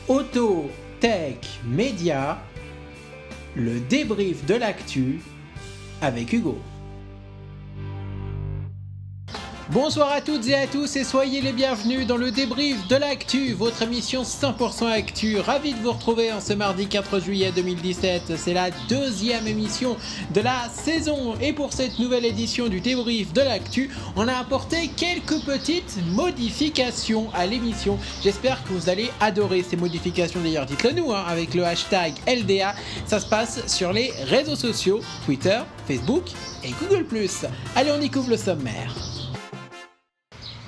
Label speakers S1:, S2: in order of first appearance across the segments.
S1: Auto, tech, média, le débrief de l'actu avec Hugo. Bonsoir à toutes et à tous et soyez les bienvenus dans le débrief de l'actu, votre émission 100% actu. Ravi de vous retrouver en ce mardi 4 juillet 2017. C'est la deuxième émission de la saison et pour cette nouvelle édition du débrief de l'actu, on a apporté quelques petites modifications à l'émission. J'espère que vous allez adorer ces modifications. D'ailleurs, dites-le nous avec le hashtag LDA. Ça se passe sur les réseaux sociaux, Twitter, Facebook et Google+. Allez, on y couvre le sommaire.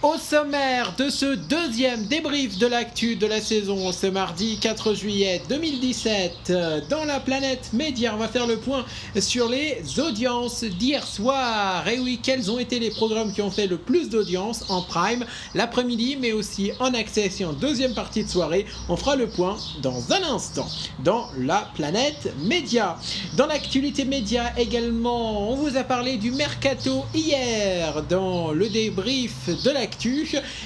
S1: Au sommaire de ce deuxième débrief de l'actu de la saison, ce mardi 4 juillet 2017, dans la planète média, on va faire le point sur les audiences d'hier soir. Et oui, quels ont été les programmes qui ont fait le plus d'audience en prime l'après-midi, mais aussi en access et en deuxième partie de soirée. On fera le point dans un instant dans la planète média. Dans l'actualité média également, on vous a parlé du mercato hier dans le débrief de l'actu.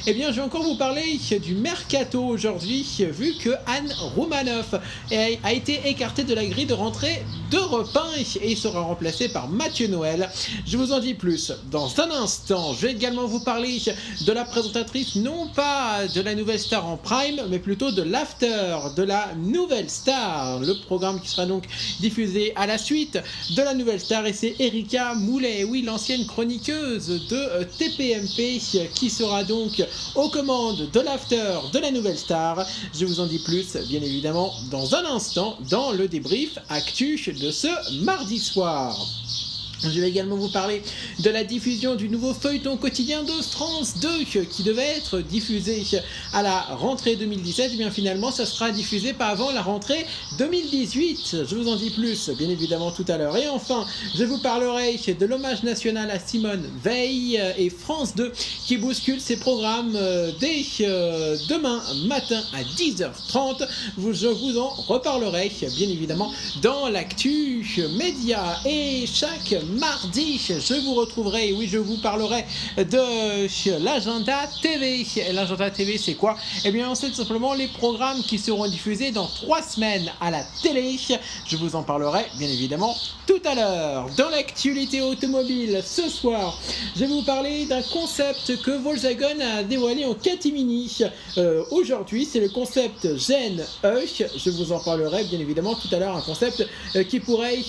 S1: Eh bien, je vais encore vous parler du mercato aujourd'hui, vu que Anne Roumanoff a été écartée de la grille de rentrée d'Europe 1 et sera remplacée par Mathieu Noël. Je vous en dis plus dans un instant. Je vais également vous parler de la présentatrice, non pas de la nouvelle star en prime, mais plutôt de l'after de la nouvelle star, le programme qui sera donc diffusé à la suite de la nouvelle star, et c'est Erika Moulet, oui, l'ancienne chroniqueuse de TPMP, qui sera donc aux commandes de l'after de la nouvelle star. Je vous en dis plus, bien évidemment, dans un instant, dans le débrief actu de ce mardi soir. Je vais également vous parler de la diffusion du nouveau feuilleton quotidien de France 2 qui devait être diffusé à la rentrée 2017. Et bien finalement, ça sera diffusé pas avant la rentrée 2018. Je vous en dis plus, bien évidemment, tout à l'heure. Et enfin, je vous parlerai de l'hommage national à Simone Veil et France 2 qui bouscule ses programmes dès demain matin à 10h30. Je vous en reparlerai, bien évidemment, dans l'actu média. Et chaque mardi, je vous retrouverai, oui, je vous parlerai de l'agenda TV. Et l'agenda TV, c'est quoi? Eh bien, c'est tout simplement les programmes qui seront diffusés dans 3 semaines à la télé. Je vous en parlerai, bien évidemment, tout à l'heure. Dans l'actualité automobile, ce soir, je vais vous parler d'un concept que Volkswagen a dévoilé en catimini. Aujourd'hui, c'est le concept Gen E. Je vous en parlerai, bien évidemment, tout à l'heure, un concept qui pourrait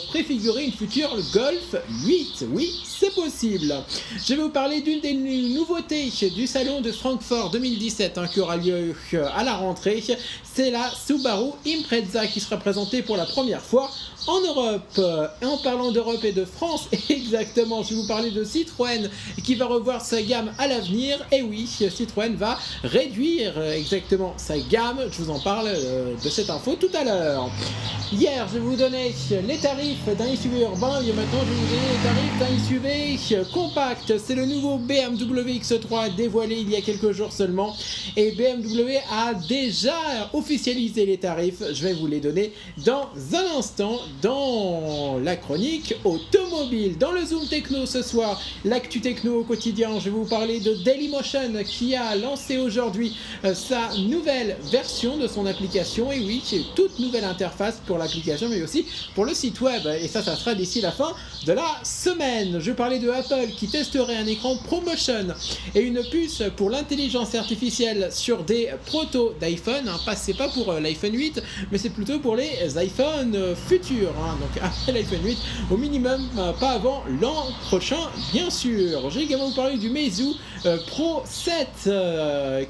S1: préfigurer une future Golf 8, oui, c'est possible. Je vais vous parler d'une des nouveautés du salon de Francfort 2017 qui aura lieu à la rentrée. C'est la Subaru Impreza qui sera présentée pour la première fois en Europe. Et en parlant d'Europe et de France, exactement, je vais vous parler de Citroën qui va revoir sa gamme à l'avenir. Et oui, Citroën va réduire exactement sa gamme. Je vous en parle de cette info tout à l'heure. Hier, je vous donnais les tarifs d'un SUV urbain et maintenant je vais vous donner les tarifs d'un SUV compact. C'est le nouveau BMW X3 dévoilé il y a quelques jours seulement et BMW a déjà officialisé les tarifs. Je vais vous les donner dans un instant dans la chronique automobile. Dans le Zoom Techno ce soir, l'actu techno au quotidien, je vais vous parler de Dailymotion qui a lancé aujourd'hui sa nouvelle version de son application. Et oui, c'est une toute nouvelle interface pour l'application mais aussi pour le site web. Et ça sera d'ici la fin de la semaine. Je vais parler de Apple qui testerait un écran ProMotion et une puce pour l'intelligence artificielle sur des protos d'iPhone. C'est pas pour l'iPhone 8, mais c'est plutôt pour les iPhones futurs. Donc après l'iPhone 8, au minimum, pas avant l'an prochain, bien sûr. J'ai également vous parlé du Meizu Pro 7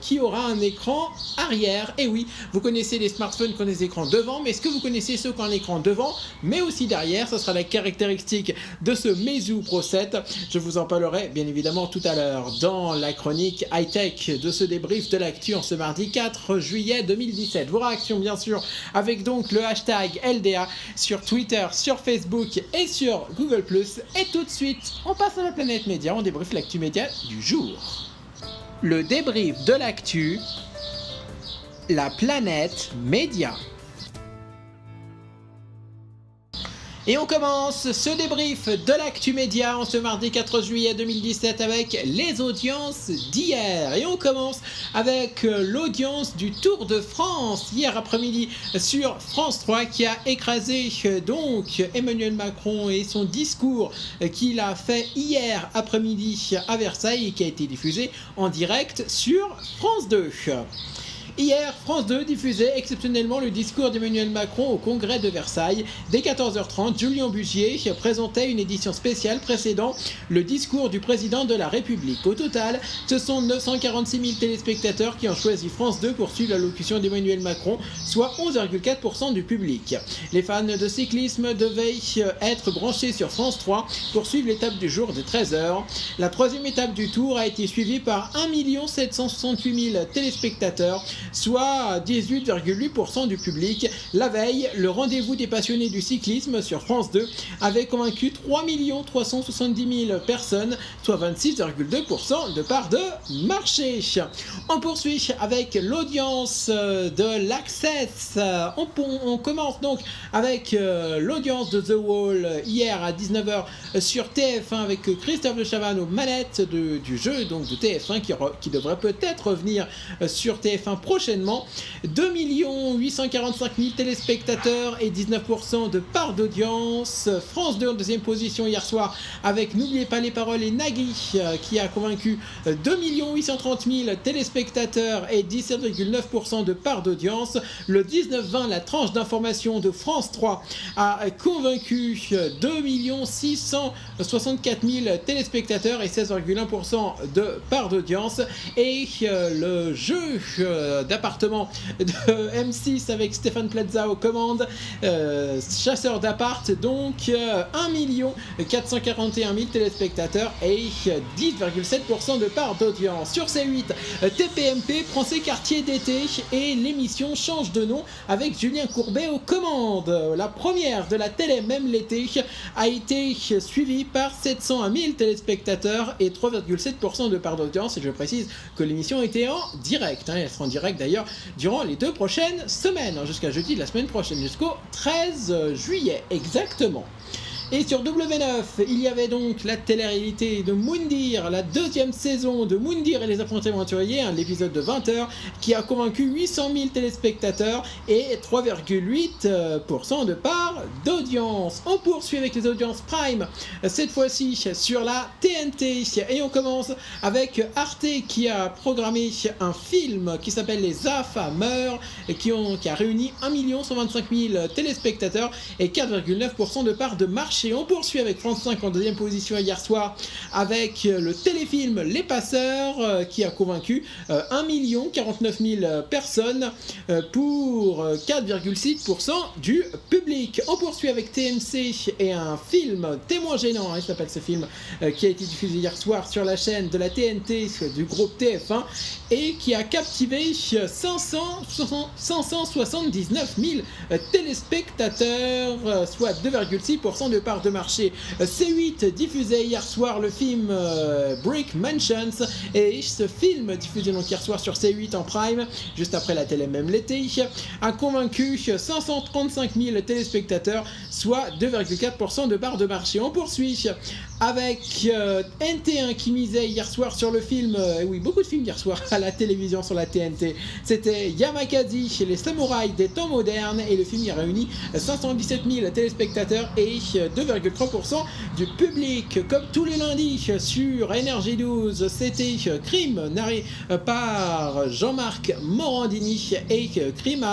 S1: qui aura un écran arrière. Et oui, vous connaissez les smartphones qui ont des écrans devant, mais est-ce que vous connaissez ceux qui ont un écran devant, mais aussi derrière? Ce sera la caractéristique de ce Meizu Pro 7. Je vous en parlerai bien évidemment tout à l'heure dans la chronique high-tech de ce débrief de l'actu en ce mardi 4 juillet 2017. Vos réactions bien sûr avec donc le hashtag LDA sur Twitter, sur Facebook et sur Google+. Et tout de suite, on passe à la planète média, on débriefe l'actu média du jour. Le débrief de l'actu, la planète média. Et on commence ce débrief de l'actu média en ce mardi 4 juillet 2017 avec les audiences d'hier. Et on commence avec l'audience du Tour de France hier après-midi sur France 3 qui a écrasé donc Emmanuel Macron et son discours qu'il a fait hier après-midi à Versailles et qui a été diffusé en direct sur France 2. Hier, France 2 diffusait exceptionnellement le discours d'Emmanuel Macron au congrès de Versailles. Dès 14h30, Julien Bugier présentait une édition spéciale précédant le discours du président de la République. Au total, ce sont 946 000 téléspectateurs qui ont choisi France 2 pour suivre l'allocution d'Emmanuel Macron, soit 11,4% du public. Les fans de cyclisme devaient être branchés sur France 3 pour suivre l'étape du jour de 13h. La troisième étape du Tour a été suivie par 1 768 000 téléspectateurs, soit 18,8% du public. La veille, le rendez-vous des passionnés du cyclisme sur France 2 avait convaincu 3 370 000 personnes, soit 26,2% de part de marché. On poursuit avec l'audience de l'Access. On commence donc avec l'audience de The Wall hier à 19h sur TF1 avec Christophe de Chavannes aux manettes du jeu donc de TF1 qui devrait peut-être revenir sur TF1 prochainement. 2 845 000 téléspectateurs et 19% de part d'audience. France 2 en deuxième position hier soir avec N'oubliez pas les paroles et Nagui qui a convaincu 2 830 000 téléspectateurs et 17,9% de part d'audience. Le 19-20, la tranche d'information de France 3 a convaincu 2 664 000 téléspectateurs et 16,1% de part d'audience. Et le jeu d'appartement de M6 avec Stéphane Plaza aux commandes, chasseur d'appart, donc 1 441 000 téléspectateurs et 10,7% de part d'audience. Sur C8, TPMP prend ses quartiers d'été et l'émission change de nom avec Julien Courbet aux commandes. La première de la télé même l'été a été suivie par 701 000 téléspectateurs et 3,7% de part d'audience. Et je précise que l'émission était en direct. Elle sera en direct d'ailleurs durant les 2 prochaines semaines, jusqu'à jeudi de la semaine prochaine, jusqu'au 13 juillet exactement. Et sur W9, il y avait donc la télé-réalité de Moundir, la deuxième saison de Moundir et les apprentis aventuriers, l'épisode de 20h, qui a convaincu 800 000 téléspectateurs et 3,8% de part d'audience. On poursuit avec les audiences Prime, cette fois-ci sur la TNT, et on commence avec Arte qui a programmé un film qui s'appelle Les AFA meurent, et qui a réuni 1 125 000 téléspectateurs et 4,9% de part de marché. Et on poursuit avec France 5 en deuxième position hier soir avec le téléfilm Les Passeurs qui a convaincu 1 049 000 personnes pour 4,6% du public. On poursuit avec TMC et un film Témoin gênant, il s'appelle ce film, qui a été diffusé hier soir sur la chaîne de la TNT du groupe TF1 et qui a captivé 579 000 téléspectateurs, soit 2,6% de part de marché. C8 diffusait hier soir le film Brick Mansions et ce film diffusé donc hier soir sur C8 en prime juste après la télé même l'été a convaincu 535 000 téléspectateurs, soit 2,4% de part de marché. On poursuit avec NT1 qui misait hier soir sur le film, oui beaucoup de films hier soir à la télévision sur la TNT, c'était Yamakasi chez les samouraïs des temps modernes et le film y a réuni 517 000 téléspectateurs et 2,3% du public. Comme tous les lundis sur Énergie 12, c'était Crime narré par Jean-Marc Morandini et Crime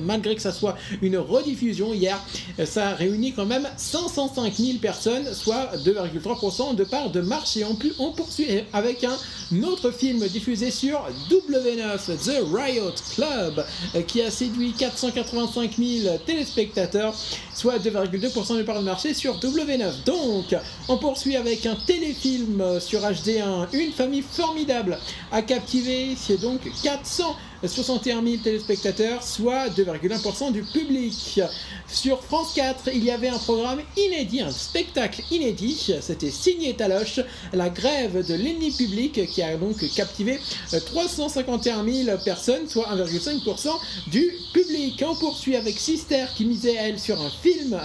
S1: malgré que ça soit une rediffusion hier, ça a réuni quand même 505 000 personnes, soit 2,3% de part de marché. On poursuit avec un autre film diffusé sur W9, The Riot Club, qui a séduit 485 000 téléspectateurs, soit 2,2% de part de marché sur W9. Donc, on poursuit avec un téléfilm sur HD1, Une famille formidable, a captivé donc 400 61 000 téléspectateurs, soit 2,1% du public. Sur France 4, il y avait un programme inédit, un spectacle inédit, c'était Signé Taloche, la grève de l'ennemi public, qui a donc captivé 351 000 personnes, soit 1,5% du public. On poursuit avec Sister, qui misait elle sur un film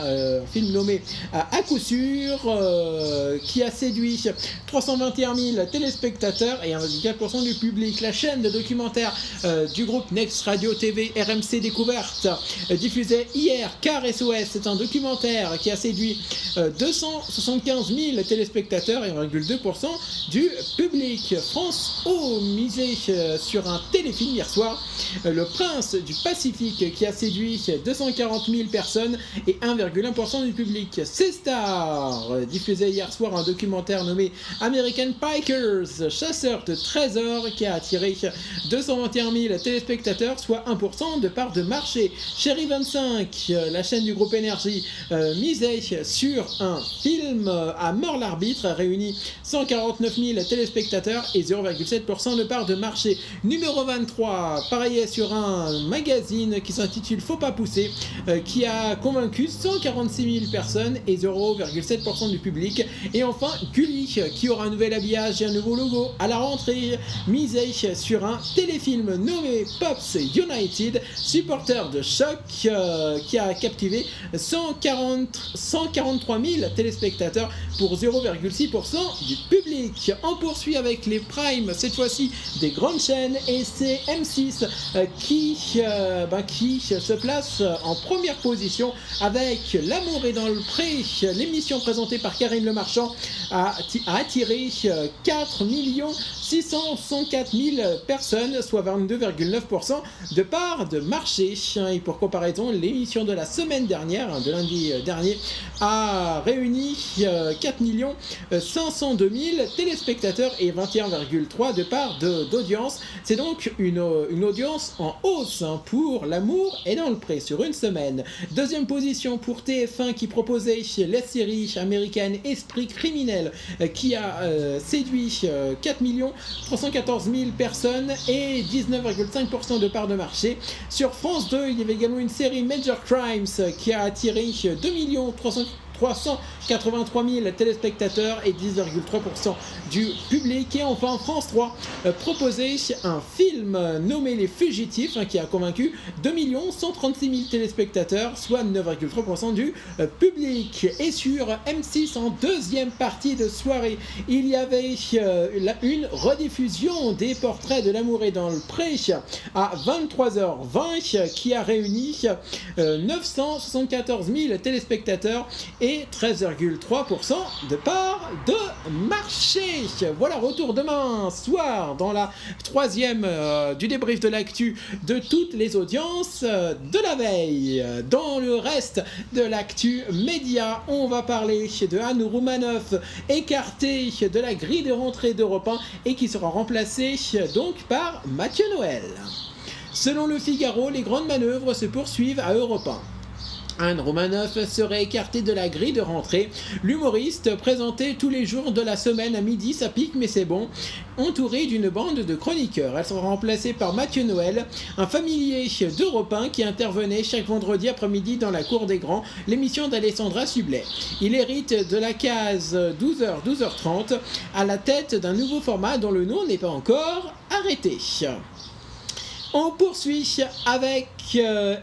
S1: nommé À coup sûr, qui a séduit 321 000 téléspectateurs et 1,4% du public. La chaîne de documentaire du groupe Next Radio TV RMC Découverte diffusait hier Car SOS. C'est un documentaire qui a séduit 275 000 téléspectateurs et 1,2% du public. France O misait sur un téléfilm hier soir, Le Prince du Pacifique, qui a séduit 240 000 personnes et 1,1% du public. C-Star diffusait hier soir un documentaire nommé American Pikers, chasseurs de trésors, qui a attiré 221 000 téléspectateurs, soit 1% de part de marché. Chérie 25, la chaîne du groupe Énergie, misait sur un film À mort l'arbitre, réunit 149 000 téléspectateurs et 0,7% de part de marché. Numéro 23, pariait sur un magazine qui s'intitule Faut pas pousser, qui a convaincu 146 000 personnes et 0,7% du public. Et enfin, Gulli, qui aura un nouvel habillage et un nouveau logo à la rentrée, misait sur un téléfilm nommé Pops United, supporter de choc, qui a captivé 143 000 téléspectateurs pour 0,6% du public. On poursuit avec les primes, cette fois-ci des grandes chaînes, et c'est M6 qui se place en première position avec L'amour est dans le pré. L'émission présentée par Karine Le Marchand a attiré 4 664 000 personnes, soit 22,9% de part de marché. Et pour comparaison, l'émission de la semaine dernière, de lundi dernier, a réuni 4 502 000 téléspectateurs et 21,3% de part d'audience. C'est donc une audience en hausse pour L'amour est dans le pré sur une semaine. Deuxième position pour TF1, qui proposait la série américaine Esprit criminel, qui a séduit 4 314 000 personnes et 19,5% de part de marché. Sur France 2, il y avait également une série Major Crimes qui a attiré 2 383 000 téléspectateurs et 10,3% du public. Et enfin, France 3 proposait un film nommé Les Fugitifs, qui a convaincu 2 136 000 téléspectateurs, soit 9,3% du public. Et sur M6, en deuxième partie de soirée, il y avait une rediffusion des Portraits de l'amour est dans le pré à 23h20, qui a réuni 974 000 téléspectateurs et 13,3% de part de marché. Voilà, retour demain soir dans la troisième du débrief de l'actu de toutes les audiences de la veille. Dans le reste de l'actu média, on va parler de Anne Roumanoff, écartée de la grille de rentrée d'Europe 1 et qui sera remplacée donc par Mathieu Noël. Selon le Figaro, les grandes manœuvres se poursuivent à Europe 1. Anne Roumanoff serait écartée de la grille de rentrée. L'humoriste, présenté tous les jours de la semaine à midi, ça pique mais c'est bon, entourée d'une bande de chroniqueurs. Elle sera remplacée par Mathieu Noël, un familier d'Europe 1 qui intervenait chaque vendredi après-midi dans la Cour des Grands, l'émission d'Alessandra Sublet. Il hérite de la case 12h-12h30 à la tête d'un nouveau format dont le nom n'est pas encore arrêté. On poursuit avec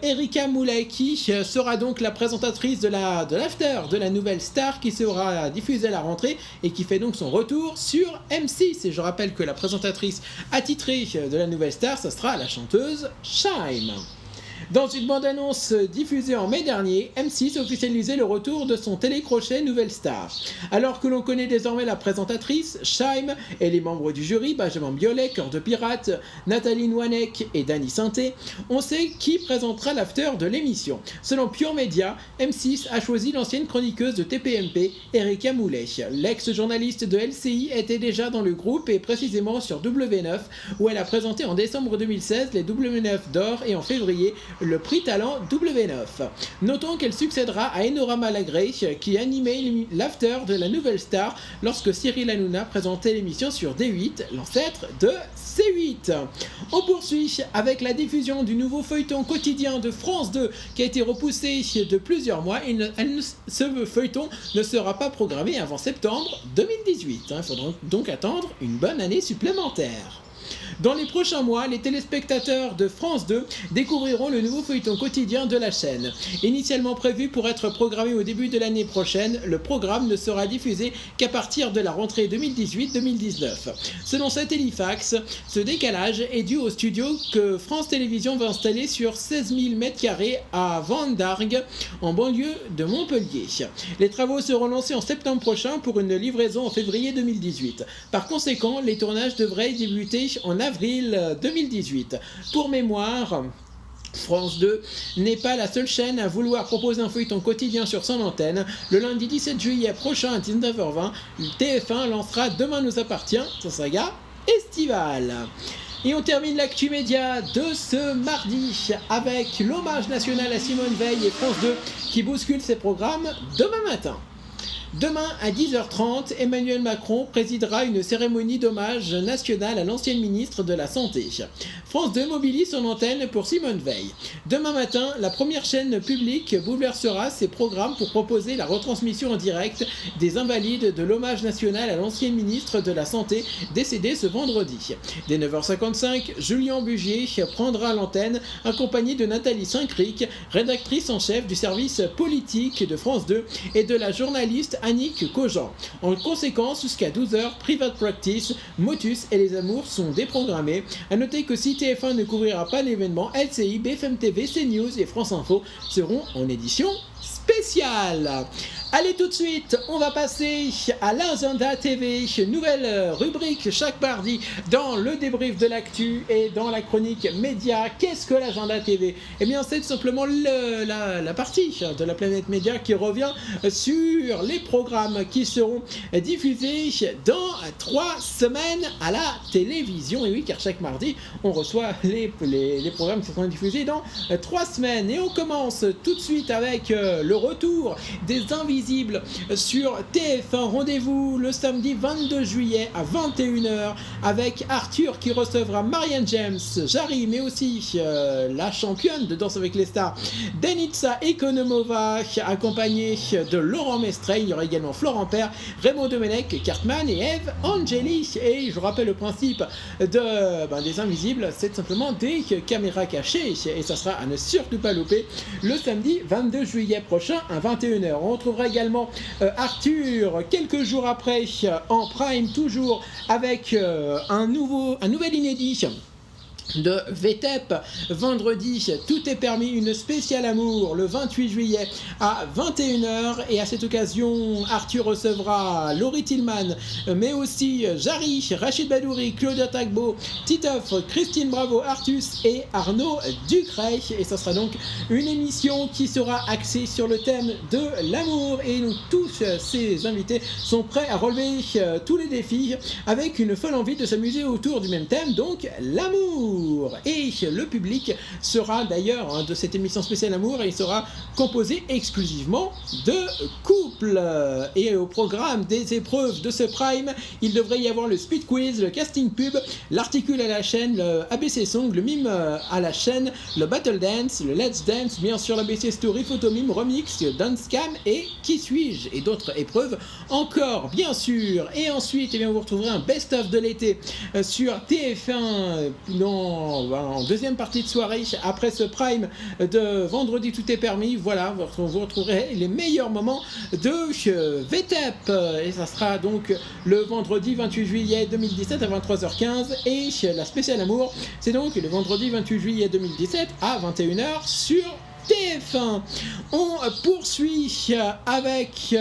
S1: Erika Moulet, qui sera donc la présentatrice de l'after de la nouvelle star, qui sera diffusée à la rentrée et qui fait donc son retour sur M6. Et je rappelle que la présentatrice attitrée de la nouvelle star, ce sera la chanteuse Shaim. Dans une bande-annonce diffusée en mai dernier, M6 officialisait le retour de son télécrochet Nouvelle Star. Alors que l'on connaît désormais la présentatrice, Shaim, et les membres du jury, Benjamin Biolay, Cœur de Pirate, Nathalie Nouanek et Dany Sainté, on sait qui présentera l'after de l'émission. Selon Pure Média, M6 a choisi l'ancienne chroniqueuse de TPMP, Erika Moulet. L'ex-journaliste de LCI était déjà dans le groupe, et précisément sur W9, où elle a présenté en décembre 2016 les W9 d'or, et en février le prix Talent W9. Notons qu'elle succédera à Enora Malagré qui animait l'after de la Nouvelle Star lorsque Cyril Hanouna présentait l'émission sur D8, l'ancêtre de C8. On poursuit avec la diffusion du nouveau feuilleton quotidien de France 2 qui a été repoussé de plusieurs mois. Ce feuilleton ne sera pas programmé avant septembre 2018. Il faudra donc attendre une bonne année supplémentaire. Dans les prochains mois, les téléspectateurs de France 2 découvriront le nouveau feuilleton quotidien de la chaîne. Initialement prévu pour être programmé au début de l'année prochaine, le programme ne sera diffusé qu'à partir de la rentrée 2018-2019. Selon Satellifax, ce décalage est dû au studio que France Télévisions va installer sur 16 000 m² à Vendargues, en banlieue de Montpellier. Les travaux seront lancés en septembre prochain pour une livraison en février 2018. Par conséquent, les tournages devraient débuter en avril 2018. Pour mémoire, France 2 n'est pas la seule chaîne à vouloir proposer un feuilleton quotidien sur son antenne. Le lundi 17 juillet prochain à 19h20, TF1 lancera Demain nous appartient, sa saga estivale. Et on termine l'actu média de ce mardi avec l'hommage national à Simone Veil et France 2 qui bouscule ses programmes demain matin. Demain à 10h30, Emmanuel Macron présidera une cérémonie d'hommage national à l'ancienne ministre de la Santé. France 2 mobilise son antenne pour Simone Veil. Demain matin, la première chaîne publique bouleversera ses programmes pour proposer la retransmission en direct des invalides de l'hommage national à l'ancienne ministre de la Santé décédée ce vendredi. Dès 9h55, Julien Bugier prendra l'antenne accompagné de Nathalie Saint-Cric, rédactrice en chef du service politique de France 2 et de la journaliste Annick Cogent. En conséquence, jusqu'à 12h, Private Practice, Motus et Les Amours sont déprogrammés. A noter que si TF1 ne couvrira pas l'événement, LCI, BFM TV, CNews et France Info seront en édition spéciale. Allez, tout de suite, on va passer à l'agenda TV, nouvelle rubrique chaque mardi dans le débrief de l'actu et dans la chronique média. Qu'est-ce que l'agenda TV? Eh bien, c'est tout simplement la partie de la planète média qui revient sur les programmes qui seront diffusés dans 3 semaines à la télévision. Et oui, car chaque mardi, on reçoit les programmes qui seront diffusés dans 3 semaines. Et on commence tout de suite avec le retour des Invisibles sur TF1. Rendez-vous le samedi 22 juillet à 21h avec Arthur qui recevra Marianne James, Jarry, mais aussi la championne de Danse avec les stars, Denitsa Ekonomova, accompagnée de Laurent Mestrey. Il y aura également Florent Père, Raymond Domenech, Cartman et Eve Angeli. Et je rappelle le principe des Invisibles, c'est simplement des caméras cachées et ça sera à ne surtout pas louper le samedi 22 juillet prochain à 21h. On retrouvera également Arthur quelques jours après en prime, toujours avec un nouvel inédit de VTEP. Vendredi, tout est permis, une spéciale amour le 28 juillet à 21h. Et à cette occasion, Arthur recevra Laurie Tillman, mais aussi Jarry, Rachid Badouri, Claudia Tagbo, Titoff, Christine Bravo, Artus et Arnaud Ducret. Et ça sera donc une émission qui sera axée sur le thème de l'amour. Et nous, tous ces invités sont prêts à relever tous les défis avec une folle envie de s'amuser autour du même thème, donc l'amour. Et le public sera d'ailleurs de cette émission spéciale amour, et il sera composé exclusivement de couples. Et au programme des épreuves de ce prime, il devrait y avoir le speed quiz, le casting pub, l'articule à la chaîne, le ABC Song, le mime à la chaîne, le battle dance, le let's dance, bien sûr l'ABC Story, photo mime, remix, dance cam et qui suis-je, et d'autres épreuves encore bien sûr. Et ensuite vous retrouverez un best-of de l'été sur TF1 en deuxième partie de soirée après ce prime de vendredi tout est permis. Voilà, vous retrouverez les meilleurs moments de VTEP et ça sera donc le vendredi 28 juillet 2017 à 23h15 et la spéciale amour c'est donc le vendredi 28 juillet 2017 à 21h sur TF1. On poursuit avec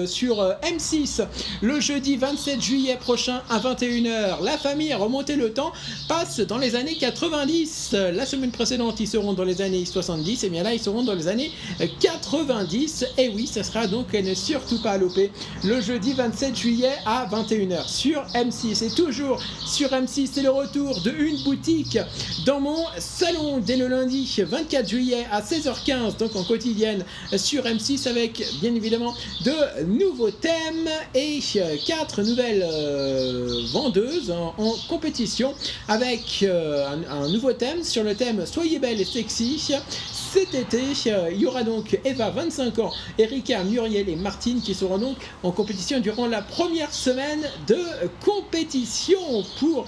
S1: sur M6 le jeudi 27 juillet prochain à 21h. La famille a remonté le temps, passe dans les années 90. La semaine précédente, ils seront dans les années 70, et bien là, ils seront dans les années 90. Et oui, ça sera donc à ne surtout pas louper le jeudi 27 juillet à 21h sur M6. Et toujours sur M6, c'est le retour de Une boutique dans mon salon dès le lundi 24 juillet à 16h15, donc en quotidienne sur M6, avec bien évidemment de nouveaux thèmes et 4 nouvelles vendeuses en compétition avec un nouveau thème sur le thème Soyez belle et sexy. Cet été, il y aura donc Eva, 25 ans, Erika, Muriel et Martine qui seront donc en compétition durant la première semaine de compétition pour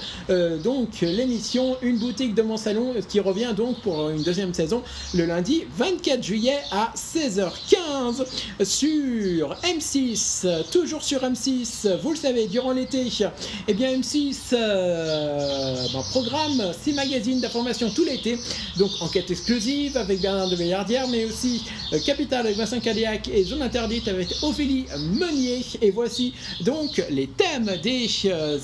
S1: donc l'émission Une boutique de mon salon qui revient donc pour une deuxième saison le lundi 24 juillet à 16h15 sur M6. Toujours sur M6, vous le savez, durant l'été, eh bien M6 programme 6 magazines d'information tout l'été, donc enquête exclusive avec Bernard de Veillardière, mais aussi Capital avec Vincent Cadillac et Zone Interdite avec Ophélie Meunier. Et voici donc les thèmes des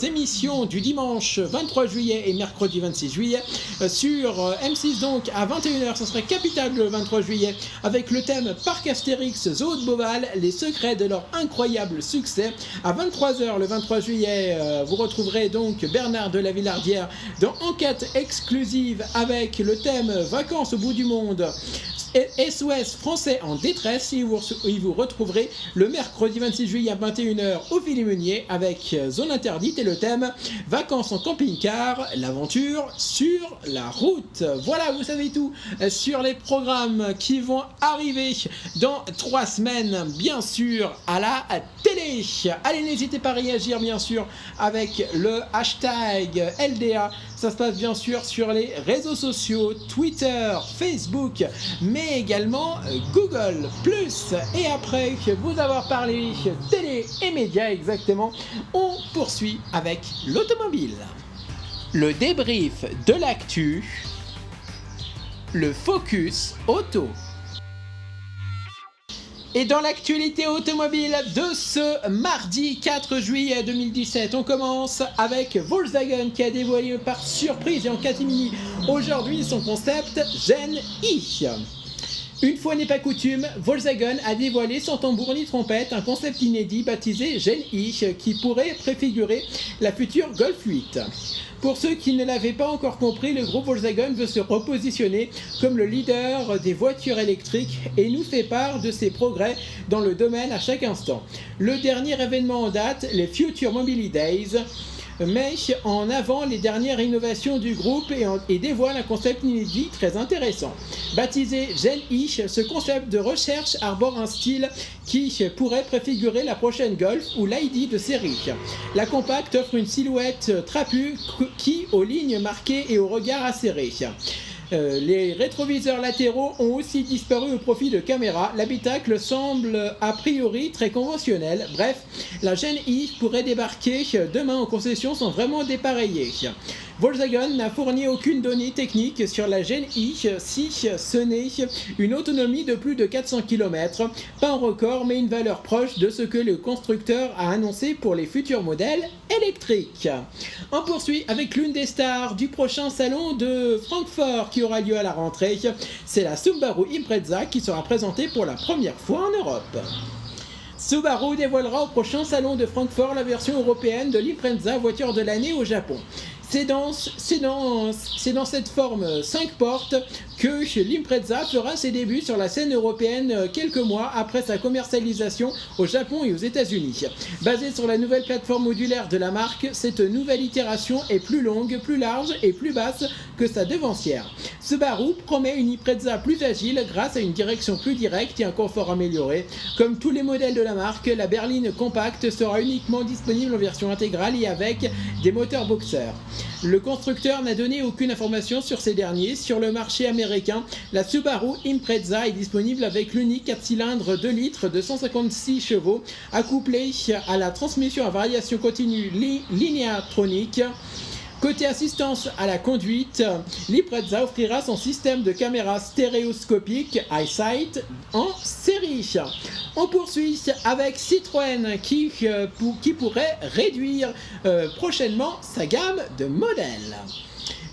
S1: émissions du dimanche 23 juillet et mercredi 26 juillet sur M6. Donc à 21h, ce serait Capital le 23 juillet avec le thème Parc Astérix Zoo de Beauval, les secrets de leur incroyable succès. À 23h le 23 juillet, vous retrouverez donc Bernard de la Villardière dans Enquête exclusive avec le thème Vacances au bout du monde. SOS français en détresse, et vous retrouverez le mercredi 26 juillet à 21h Ophélie Meunier avec Zone Interdite et le thème Vacances en camping-car, l'aventure sur la route. Voilà, vous savez tout sur les programmes qui vont arriver dans 3 semaines, bien sûr, à la télé. Allez, n'hésitez pas à réagir, bien sûr, avec le hashtag LDA. Ça se passe bien sûr sur les réseaux sociaux, Twitter, Facebook, mais également Google+. Et après vous avoir parlé télé et médias exactement, on poursuit avec l'automobile. Le débrief de l'actu, le focus auto. Et dans l'actualité automobile de ce mardi 4 juillet 2017, on commence avec Volkswagen qui a dévoilé par surprise et en catimini aujourd'hui son concept Gen I. Une fois n'est pas coutume, Volkswagen a dévoilé sans tambour ni trompette un concept inédit baptisé Gen I qui pourrait préfigurer la future Golf 8. Pour ceux qui ne l'avaient pas encore compris, le groupe Volkswagen veut se repositionner comme le leader des voitures électriques et nous fait part de ses progrès dans le domaine à chaque instant. Le dernier événement en date, les Future Mobility Days, met en avant les dernières innovations du groupe et dévoile un concept inédit très intéressant. Baptisé Gen I, ce concept de recherche arbore un style qui pourrait préfigurer la prochaine Golf ou l'ID de série. La compacte offre une silhouette trapue qui, aux lignes marquées et au regard acéré. Les rétroviseurs latéraux ont aussi disparu au profit de caméras. L'habitacle semble a priori très conventionnel. Bref, la Gen I pourrait débarquer demain en concession sans vraiment dépareiller. Volkswagen n'a fourni aucune donnée technique sur la Gen I, si ce n'est une autonomie de plus de 400 km. Pas un record, mais une valeur proche de ce que le constructeur a annoncé pour les futurs modèles électriques. On poursuit avec l'une des stars du prochain salon de Francfort qui aura lieu à la rentrée. C'est la Subaru Impreza qui sera présentée pour la première fois en Europe. Subaru dévoilera au prochain salon de Francfort la version européenne de l'Impreza, voiture de l'année au Japon. C'est dans cette forme 5 portes que l'Impreza fera ses débuts sur la scène européenne quelques mois après sa commercialisation au Japon et aux États-Unis. Basée sur la nouvelle plateforme modulaire de la marque, cette nouvelle itération est plus longue, plus large et plus basse que sa devancière. Subaru promet une Impreza plus agile grâce à une direction plus directe et un confort amélioré. Comme tous les modèles de la marque, la berline compacte sera uniquement disponible en version intégrale et avec des moteurs boxers. Le constructeur n'a donné aucune information sur ces derniers. Sur le marché américain, la Subaru Impreza est disponible avec l'unique 4 cylindres 2 litres de 156 chevaux, accouplé à la transmission à variation continue Lineartronic. Côté assistance à la conduite, l'Iprezza offrira son système de caméra stéréoscopique EyeSight en série. On poursuit avec Citroën qui pourrait réduire prochainement sa gamme de modèles.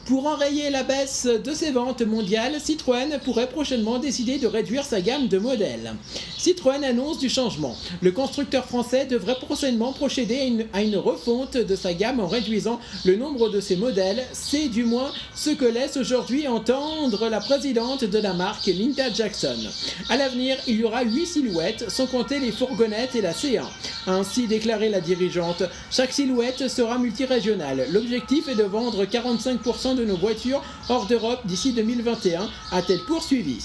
S1: Pour enrayer la baisse de ses ventes mondiales, Citroën pourrait prochainement décider de réduire sa gamme de modèles. Citroën annonce du changement. Le constructeur français devrait prochainement procéder à une refonte de sa gamme en réduisant le nombre de ses modèles. C'est du moins ce que laisse aujourd'hui entendre la présidente de la marque, Linda Jackson. À l'avenir, il y aura 8 silhouettes, sans compter les fourgonnettes et la C1. A ainsi déclaré la dirigeante, chaque silhouette sera multirégionale. L'objectif est de vendre 45% de nos voitures hors d'Europe d'ici 2021, a-t-elle poursuivi.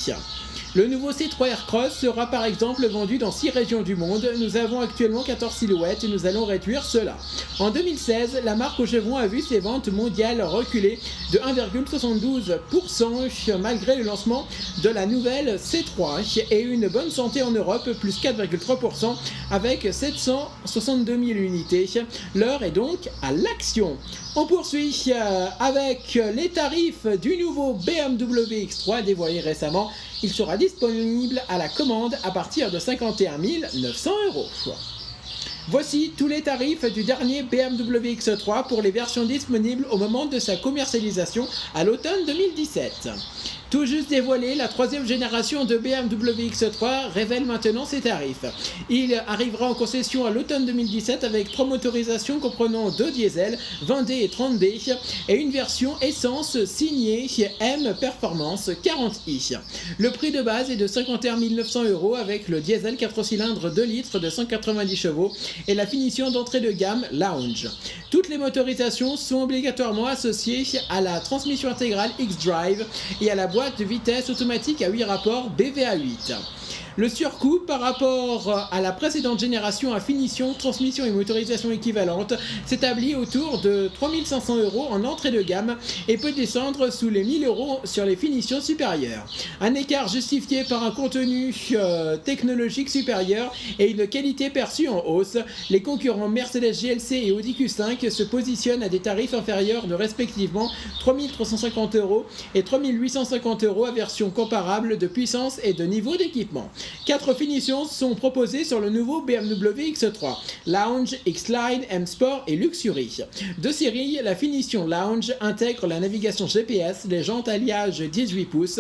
S1: Le nouveau Citroën Cross sera par exemple vendu dans 6 régions du monde. Nous avons actuellement 14 silhouettes et nous allons réduire cela. En 2016, la marque au chevron a vu ses ventes mondiales reculer de 1,72% malgré le lancement de la nouvelle C3 et une bonne santé en Europe, plus 4,3% avec 762 000 unités. L'heure est donc à l'action. On poursuit avec les tarifs du nouveau BMW X3 dévoilé récemment. Il sera disponible à la commande à partir de 51 900 €. Voici tous les tarifs du dernier BMW X3 pour les versions disponibles au moment de sa commercialisation à l'automne 2017. Tout juste dévoilé, la 3e génération de BMW X3 révèle maintenant ses tarifs. Il arrivera en concession à l'automne 2017 avec 3 motorisations comprenant 2 diesel, 20D et 30D, et une version essence signée M Performance 40i. Le prix de base est de 51 900 € avec le diesel 4 cylindres 2 litres de 190 chevaux et la finition d'entrée de gamme Lounge. Toutes les motorisations sont obligatoirement associées à la transmission intégrale X-Drive et à la boîte de vitesse automatique à 8 rapports BVA8. Le surcoût par rapport à la précédente génération à finition, transmission et motorisation équivalente s'établit autour de 3 500 € en entrée de gamme et peut descendre sous les 1 000 € sur les finitions supérieures. Un écart justifié par un contenu technologique supérieur et une qualité perçue en hausse. Les concurrents Mercedes GLC et Audi Q5 se positionnent à des tarifs inférieurs de respectivement 3 350 € et 3 850 € à version comparable de puissance et de niveau d'équipement. 4 finitions sont proposées sur le nouveau BMW X3, Lounge, X-Line, M-Sport et Luxury. De série, la finition Lounge intègre la navigation GPS, les jantes alliage 18 pouces,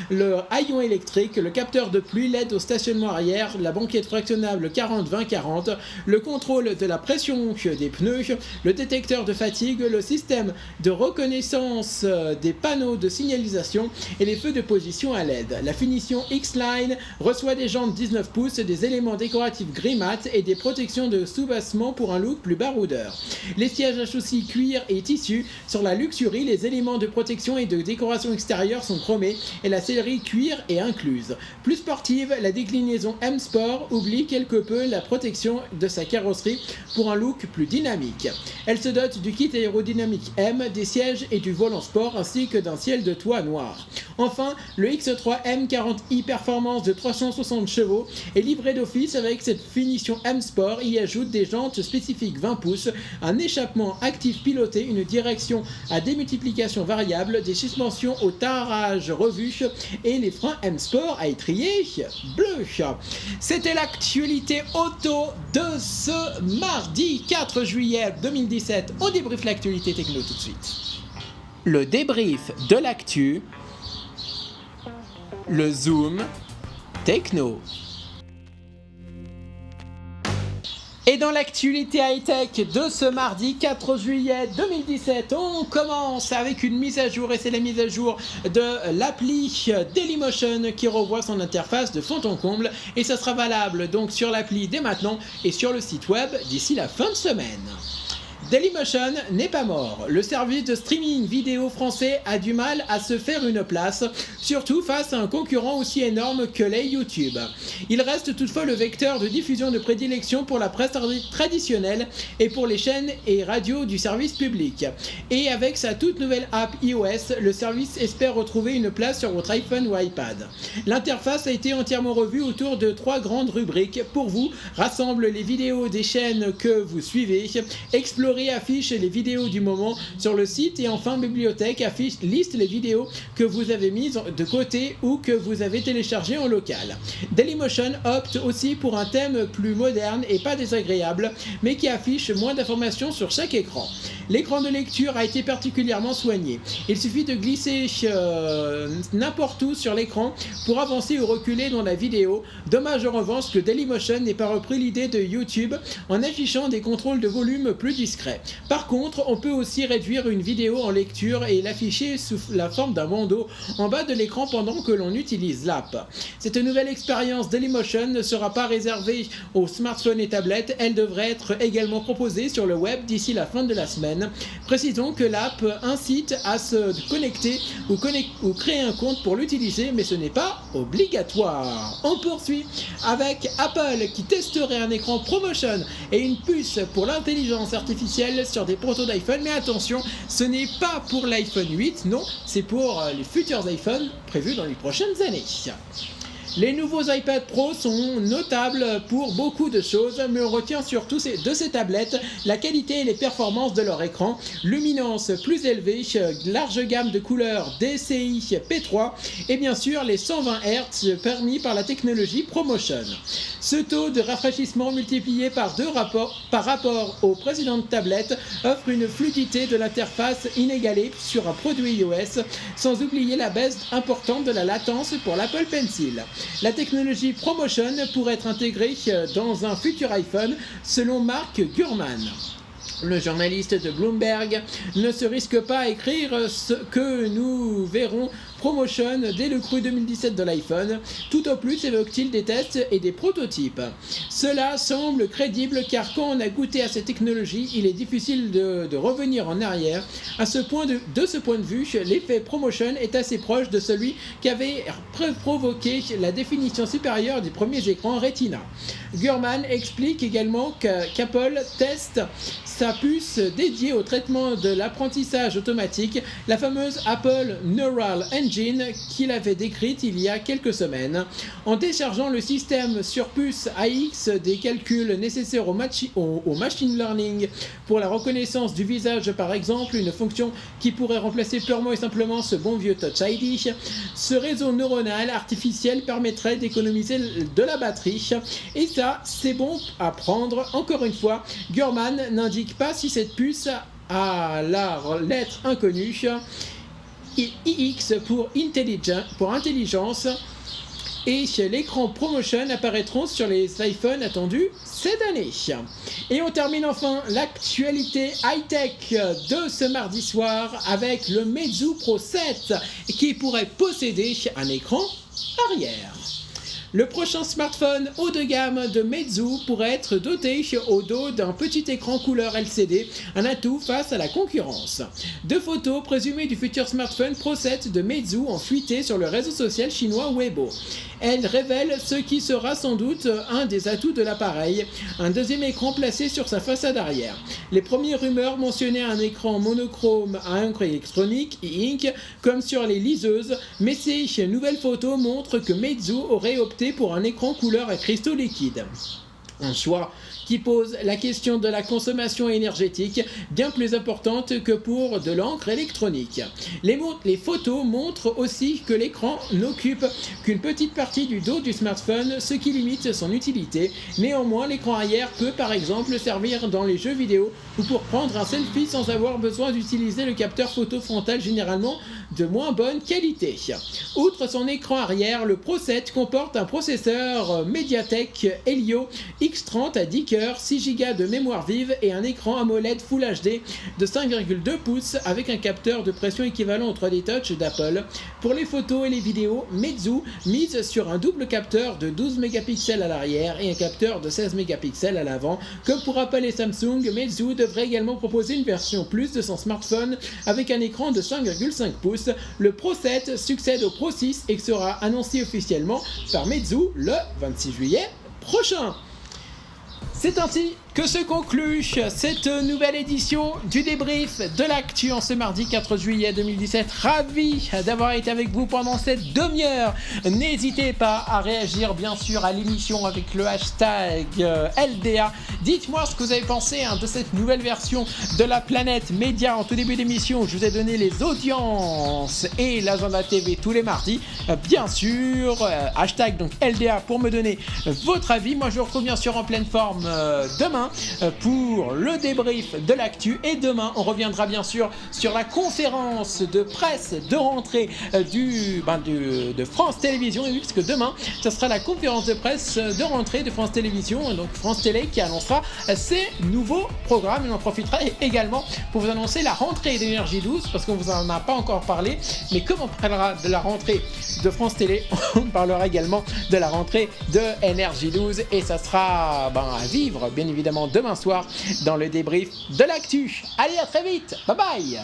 S1: le haillon électrique, le capteur de pluie, l'aide au stationnement arrière, la banquette fractionnable 40-20-40, le contrôle de la pression des pneus, le détecteur de fatigue, le système de reconnaissance des panneaux de signalisation et les feux de position à LED. La finition X-Line reçoit des jantes 19 pouces, des éléments décoratifs gris mat et des protections de soubassement pour un look plus baroudeur. Les sièges à châssis cuir et tissu. Sur la Luxury, les éléments de protection et de décoration extérieure sont chromés et la sellerie cuir est incluse. Plus sportive, la déclinaison M Sport oublie quelque peu la protection de sa carrosserie pour un look plus dynamique. Elle se dote du kit aérodynamique M, des sièges et du volant sport ainsi que d'un ciel de toit noir. Enfin, le X3 M40i Performance de 360 chevaux est livré d'office avec cette finition M Sport. Y ajoute des jantes spécifiques 20 pouces, un échappement actif piloté, une direction à démultiplication variable, des suspensions au tarage revu et les freins M Sport à étrier bleu. C'était l'actualité auto de ce mardi 4 juillet 2017. On débriefe l'actualité techno tout de suite. Le débrief de l'actu, le zoom techno. Et dans l'actualité high-tech de ce mardi 4 juillet 2017, on commence avec une mise à jour, et c'est la mise à jour de l'appli Dailymotion qui revoit son interface de fond en comble, et ça sera valable donc sur l'appli dès maintenant et sur le site web d'ici la fin de semaine. Dailymotion n'est pas mort. Le service de streaming vidéo français a du mal à se faire une place, surtout face à un concurrent aussi énorme que l'est YouTube. Il reste toutefois le vecteur de diffusion de prédilection pour la presse traditionnelle et pour les chaînes et radios du service public. Et avec sa toute nouvelle app iOS, le service espère retrouver une place sur votre iPhone ou iPad. L'interface a été entièrement revue autour de 3 grandes rubriques. Pour vous, rassemble les vidéos des chaînes que vous suivez, explorer Story affiche les vidéos du moment sur le site et enfin Bibliothèque liste les vidéos que vous avez mises de côté ou que vous avez téléchargées en local. Dailymotion opte aussi pour un thème plus moderne et pas désagréable, mais qui affiche moins d'informations sur chaque écran. L'écran de lecture a été particulièrement soigné. Il suffit de glisser n'importe où sur l'écran pour avancer ou reculer dans la vidéo. Dommage en revanche que Dailymotion n'ait pas repris l'idée de YouTube en affichant des contrôles de volume plus discrets. Par contre, on peut aussi réduire une vidéo en lecture et l'afficher sous la forme d'un bandeau en bas de l'écran pendant que l'on utilise l'app. Cette nouvelle expérience Dailymotion ne sera pas réservée aux smartphones et tablettes, elle devrait être également proposée sur le web d'ici la fin de la semaine. Précisons que l'app incite à se connecter ou créer un compte pour l'utiliser, mais ce n'est pas obligatoire. On poursuit avec Apple qui testerait un écran ProMotion et une puce pour l'intelligence artificielle sur des protos d'iPhone, mais attention, ce n'est pas pour l'iPhone 8, non, c'est pour les futurs iPhones prévus dans les prochaines années. Les nouveaux iPad Pro sont notables pour beaucoup de choses, mais on retient surtout de ces tablettes la qualité et les performances de leur écran, luminance plus élevée, large gamme de couleurs DCI P3 et bien sûr les 120 Hz permis par la technologie ProMotion. Ce taux de rafraîchissement multiplié par 2 par rapport aux précédentes tablettes offre une fluidité de l'interface inégalée sur un produit iOS, sans oublier la baisse importante de la latence pour l'Apple Pencil. La technologie ProMotion pourrait être intégrée dans un futur iPhone, selon Mark Gurman. Le journaliste de Bloomberg ne se risque pas à écrire ce que nous verrons ProMotion dès le cru 2017 de l'iPhone, tout au plus évoque-t-il des tests et des prototypes. Cela semble crédible car quand on a goûté à cette technologie, il est difficile de revenir en arrière. De ce point de vue, l'effet ProMotion est assez proche de celui qui avait provoqué la définition supérieure des premiers écrans Retina. Gurman explique également qu'Apple teste sa puce dédiée au traitement de l'apprentissage automatique, la fameuse Apple Neural Engine qu'il avait décrite il y a quelques semaines. En déchargeant le système sur puce AX des calculs nécessaires au machine learning pour la reconnaissance du visage par exemple, une fonction qui pourrait remplacer purement et simplement ce bon vieux Touch ID, ce réseau neuronal artificiel permettrait d'économiser de la batterie et ça c'est bon à prendre. Encore une fois, Gurman n'indique pas si cette puce a la lettre inconnue iX pour intelligence et l'écran ProMotion apparaîtront sur les iPhones attendus cette année. Et on termine enfin l'actualité high-tech de ce mardi soir avec le Meizu Pro 7 qui pourrait posséder un écran arrière. Le prochain smartphone haut de gamme de Meizu pourrait être doté au dos d'un petit écran couleur LCD, un atout face à la concurrence. 2 photos présumées du futur smartphone Pro 7 de Meizu ont fuité sur le réseau social chinois Weibo. Elles révèlent ce qui sera sans doute un des atouts de l'appareil, un deuxième écran placé sur sa façade arrière. Les premières rumeurs mentionnaient un écran monochrome à encre électronique e-ink comme sur les liseuses, mais ces nouvelles photos montrent que Meizu aurait opté pour un écran couleur à cristaux liquides. Un choix qui pose la question de la consommation énergétique, bien plus importante que pour de l'encre électronique. Les photos montrent aussi que l'écran n'occupe qu'une petite partie du dos du smartphone, ce qui limite son utilité. Néanmoins, l'écran arrière peut par exemple servir dans les jeux vidéo ou pour prendre un selfie sans avoir besoin d'utiliser le capteur photo frontal généralement de moins bonne qualité. Outre son écran arrière, le Pro 7 comporte un processeur Mediatek Helio X30 à 10 cœurs, 6 Go de mémoire vive et un écran AMOLED Full HD de 5,2 pouces avec un capteur de pression équivalent au 3D Touch d'Apple. Pour les photos et les vidéos, Meizu mise sur un double capteur de 12 mégapixels à l'arrière et un capteur de 16 mégapixels à l'avant. Comme pour Apple et Samsung, Meizu devrait également proposer une version plus de son smartphone avec un écran de 5,5 pouces. Le Pro 7 succède au Pro 6 et sera annoncé officiellement par Meizu le 26 juillet prochain. C'est ainsi que se conclut cette nouvelle édition du débrief de l'actu en ce mardi 4 juillet 2017. Ravi d'avoir été avec vous pendant cette demi-heure. N'hésitez pas à réagir bien sûr à l'émission avec le hashtag LDA. Dites-moi ce que vous avez pensé de cette nouvelle version de la Planète Média. En tout début d'émission, je vous ai donné les audiences et l'agenda TV tous les mardis. Bien sûr, hashtag donc LDA pour me donner votre avis. Moi je vous retrouve bien sûr en pleine forme demain pour le débrief de l'actu, et demain on reviendra bien sûr sur la conférence de presse de rentrée de France Télévisions. Et oui, parce que demain ce sera la conférence de presse de rentrée de France Télévisions, donc France Télé qui annoncera ses nouveaux programmes. Et on en profitera également pour vous annoncer la rentrée d'Énergie 12, parce qu'on vous en a pas encore parlé, mais comme on parlera de la rentrée de France Télé, on parlera également de la rentrée de Énergie 12, et ça sera à vivre bien évidemment demain soir dans le débrief de l'actu. Allez, à très vite, bye bye.